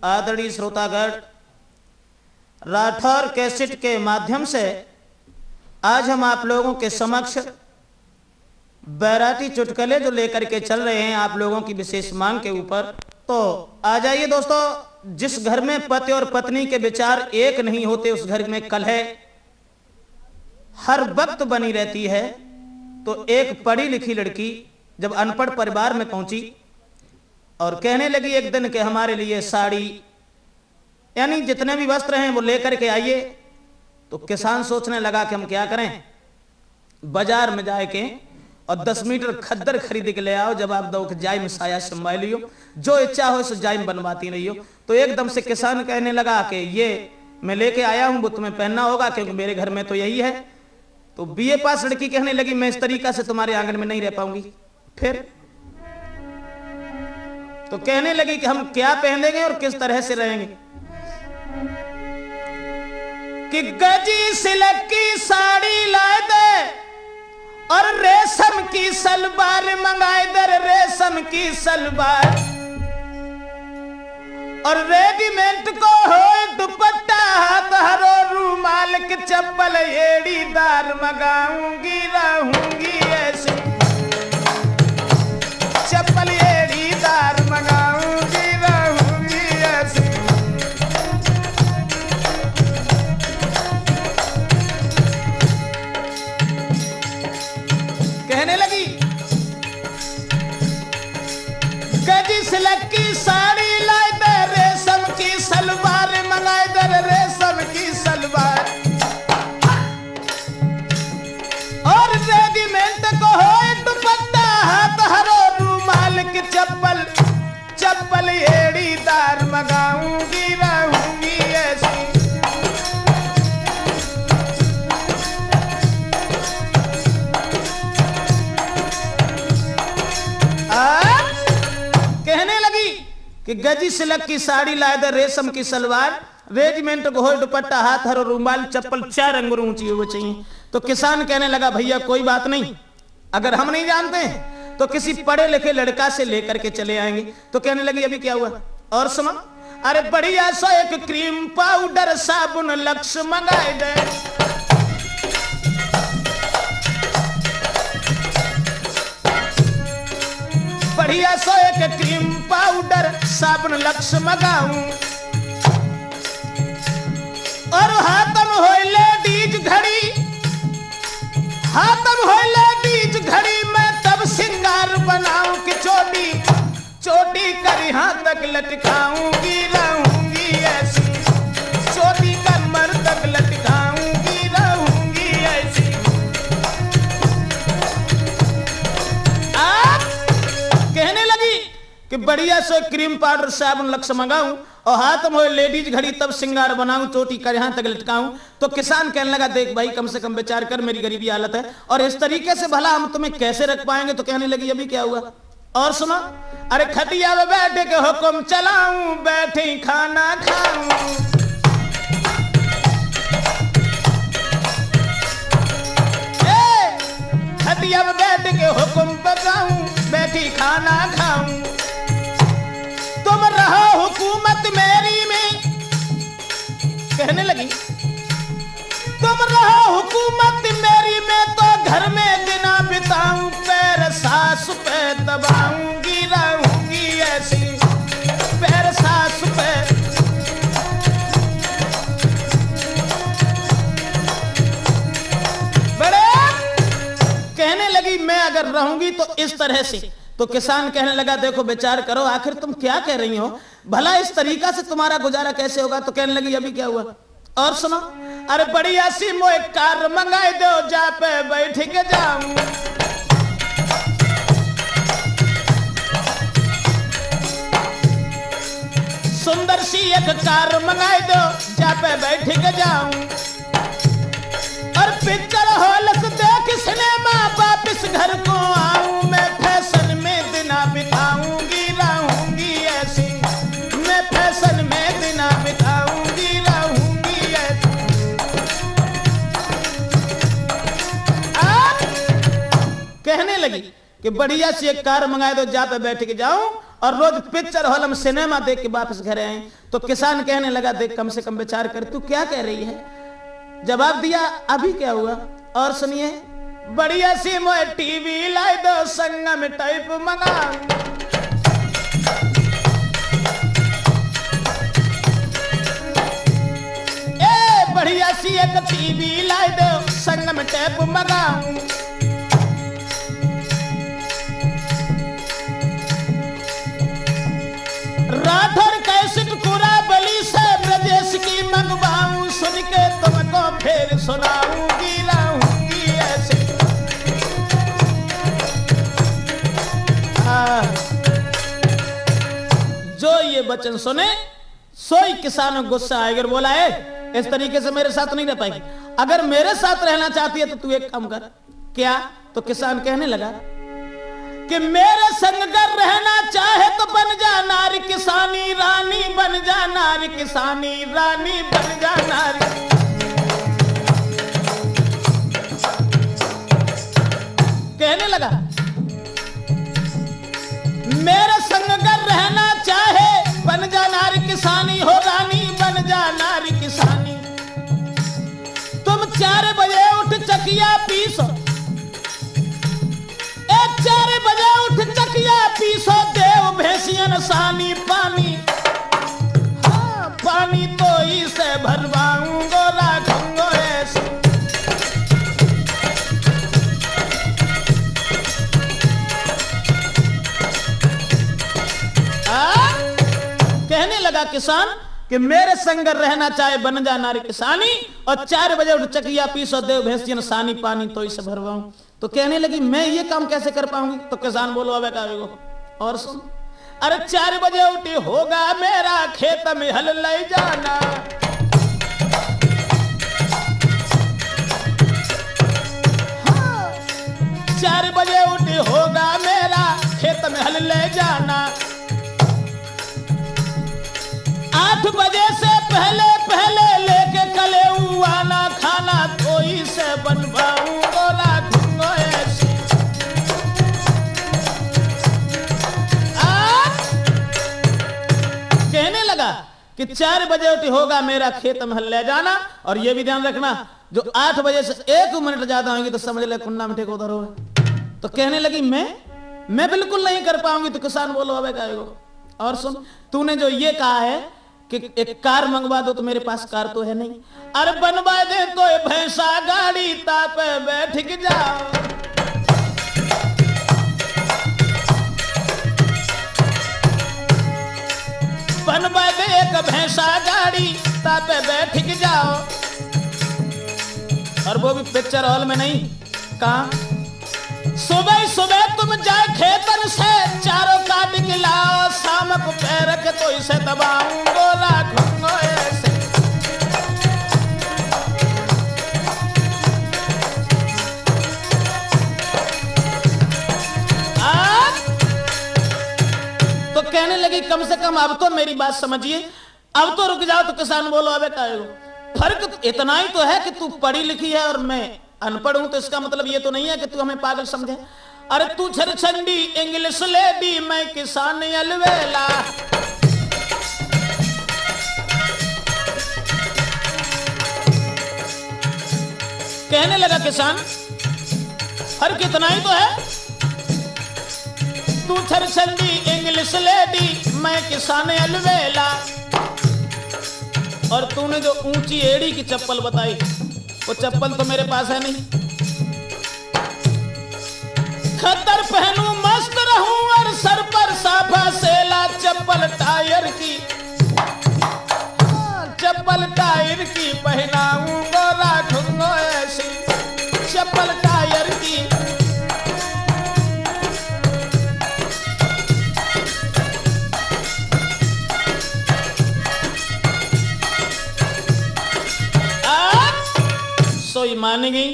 आदरणीय श्रोतागण, राठौर कैसेट के माध्यम से आज हम आप लोगों के समक्ष बैराती चुटकुले जो लेकर के चल रहे हैं आप लोगों की विशेष मांग के ऊपर। तो आ जाइए दोस्तों, जिस घर में पति और पत्नी के विचार एक नहीं होते उस घर में कलह हर वक्त बनी रहती है। तो एक पढ़ी लिखी लड़की जब अनपढ़ परिवार में पहुंची और कहने लगी एक दिन कि हमारे लिए साड़ी यानी जितने भी वस्त्र हैं वो लेकर के आइए। तो किसान सोचने लगा कि हम क्या करें, बाजार में जाके और 10 मीटर खद्दर खरीद के ले आओ, जब आप दो जाय में साया संभाल लियो, जो इच्छा हो सो जाय में बनवाती रही हो। तो एकदम से किसान कहने लगा कि ये मैं लेके आया हूं, वो तुम्हें पहनना होगा क्योंकि मेरे घर में तो यही है। तो बीए पास लड़की कहने लगी मैं इस तरीका से तुम्हारे आंगन में नहीं रह पाऊंगी। फिर तो कहने लगी कि हम क्या पहनेंगे और किस तरह से रहेंगे कि गजी सिल्क की साड़ी लाए दे और रेशम की सलवार मंगाए दे, रेशम की सलवार और रेडीमेड को हो दुपट्टा हाथ हरो रूमाल की चप्पल एड़ीदार मंगाऊंगी, रहूंगी ऐसी चप्पल एड़ीदार मंगाऊंगी, रहूंगी ऐसी। कहने लगी गजी सिल्क की साड़ी लाए दे, रेशम की सलवार मंगाए दे, रेशम की सलवार और रेडीमेड को हो दुपट्टा हाथ हरो रूमाल की चप्पल, चप्पल एड़ीदार मंगाऊंगी, रहूंगी ऐसी। कहने लगी कि गजी सिल्क की साड़ी लाए दे, रेशम की सलवार, रेजिमेंट को हो दुपट्टा हाथ हरो रूमाल चप्पल 4 अंगुर ऊंची हो चाहिए। तो किसान कहने लगा भैया कोई बात नहीं, अगर हम नहीं जानते हैं तो किसी पढ़े लिखे लड़का से लेकर के चले आएंगे। तो कहने लगी अभी क्या हुआ और सुनो, अरे बढ़िया सो एक क्रीम पाउडर साबुन लक्स मंगाए दे, बढ़िया सो एक क्रीम पाउडर साबुन लक्स मंगाऊं और हाथम हो लेडीज घड़ी, हाथम हो लेडीज घड़ी मैं तब सिंगार बनाऊं कि चोटी चोटी कर यहां तक लटकाऊंगी, रहूंगी ऐसी चोटी कमर तक लटकाऊंगी, रहूंगी ऐसी। आप कहने लगी कि बढ़िया से क्रीम पाउडर साबुन लक्स मंगाऊं और हाथ में लेडीज घड़ी तब सिंगार बनाऊं, चोटी कर यहां तक लटकाऊं। तो किसान कहने लगा देख भाई कम से कम विचार कर, मेरी गरीबी हालत है और इस तरीके से भला हम तुम्हें कैसे रख पाएंगे। तो कहने लगी अभी क्या हुआ और सुनो, अरे खटिया में बैठे के हुक्म चलाऊं, बैठे खाना खाऊं, खटिया में बैठ के हुक्म बजाऊं, बैठी खाना खाऊं। तुम रहो हुकूमत मेरी में, कहने लगी तुम रहो हुकूमत मेरी में तो घर में बिना बिताऊं, पैर सास पे दबाऊंगी, रहूंगी ऐसी पैर सास पे। बड़े कहने लगी मैं अगर रहूंगी तो इस तरह से। तो किसान कहने लगा देखो विचार करो आखिर तुम क्या कह रही हो, भला इस तरीका से तुम्हारा गुजारा कैसे होगा। तो कहने लगी अभी क्या हुआ और सुनो, अरे बढ़िया सी मोए कार मंगाए दो, जा पे बैठ के जाऊं, सुंदर सी एक कार मंगाए दो, जा पे बैठ के जाऊं और पिक्चर हॉल से देख सिनेमा वापिस घर को आऊं, मैं फैशन में दिना बिताऊंगी, रहूंगी ऐसी मैं फैशन में दिना बिताऊंगी, रहूंगी ऐसी। कहने लगी कि बढ़िया सी एक कार मंगाए दो, जा पे बैठ के जाऊं और रोज पिक्चर हॉल में सिनेमा देख के वापस घर आए। तो किसान कहने लगा देख कम से कम विचार कर, तू क्या कह रही है। जवाब दिया अभी क्या हुआ और सुनिए, बढ़िया सी मोए टीवी लाई दो संगम टाइप मंगा। बढ़िया सी एक टीवी लाई दो संगम टाइप मंगाऊं। राठौर कैसेट कुरा बली से ब्रजेश की मंगवाऊं। सुन के तुमको फिर सुनाऊंगी लाऊंगी ऐसे। जो ये वचन सुने सोई किसानों गुस्सा आएगा, बोला है इस तरीके से मेरे साथ नहीं रह पाएगी। अगर मेरे साथ रहना चाहती है तो तू एक काम कर। क्या? तो किसान कहने लगा कि मेरे संग कर रहना चाहे तो बन जा नारी किसानी रानी, बन जा नारी किसानी रानी, बन जा नारी। कहने लगा मेरे संग कर रहना चाहे बन जा नारी किसानी हो रानी, बन जा नारी किसानी। तुम 4 बजे उठ चकिया पीसो, 4 बजे उठ चकिया पीसो, देव भैंसियन सानी पानी। हाँ, पानी तो इसे भरवाऊंगो राखूंगो ऐसे। कहने लगा किसान कि मेरे संग रहना चाहे बन जा नारी किसानी, और 4 बजे उठ चकिया पीसो, देव भैंसियन सानी पानी तो इसे भरवाऊं। तो कहने लगी मैं ये काम कैसे कर पाऊंगी। तो किसान बोलो अबे कावेगो और सुन, अरे 4 बजे उठी होगा मेरा खेत में हल ले जाना। हाँ, 4 बजे उठी होगा मेरा खेत में हल ले जाना। 8 बजे से पहले पहले लेके कले आना, खाना कोई से बनवाऊंगो राखूंगो ऐसे। कहने लगा कि 4 बजे उठी होगा मेरा खेत में हल ले जाना, और ये भी ध्यान रखना जो 8 बजे से 1 मिनट ज्यादा होंगी तो समझ ले कुन्ना मिठे को उधर हो। तो कहने लगी मैं बिल्कुल नहीं कर पाऊंगी। तो किसान बोलो अबे कावेगो और सुन, तूने जो ये कहा है कि एक कार मंगवा दो, तो मेरे पास कार तो है नहीं। अरे बनवा दे कोई भैंसा गाड़ी तापे बैठ के जाओ। बनवा दे एक भैंसा गाड़ी तापे बैठ के जाओ। और वो भी पिक्चर हॉल में नहीं, कहां? सुबह सुबह तुम जाए खेतन से चारों काट के लाओ, शाम को पैर के तो इसे दबाऊंगो राखूंगो ऐसे। तो कहने लगी कम से कम अब तो मेरी बात समझिए, अब तो रुक जाओ। तो किसान बोलो अबे काहेगो, फर्क इतना ही तो है कि तू पढ़ी लिखी है और मैं अनपढ़ हूं, तो इसका मतलब ये तो नहीं है कि तू हमें पागल समझे। अरे तू छरछंडी इंग्लिश लेडी, मैं किसान अलवेला। कहने लगा किसान फर्क इतना ही तो है, तू छरछंडी इंग्लिश लेडी, मैं किसान अलवेला। और तूने जो ऊंची एड़ी की चप्पल बताई, वो चप्पल तो मेरे पास है नहीं। खद्दर पहनूं मस्त रहूं और सर पर साफा सेला, चप्पल टायर की, चप्पल टायर की पहनाऊंगा राखूंगा ऐसी, चप्पल टायर की। सोई मान गई।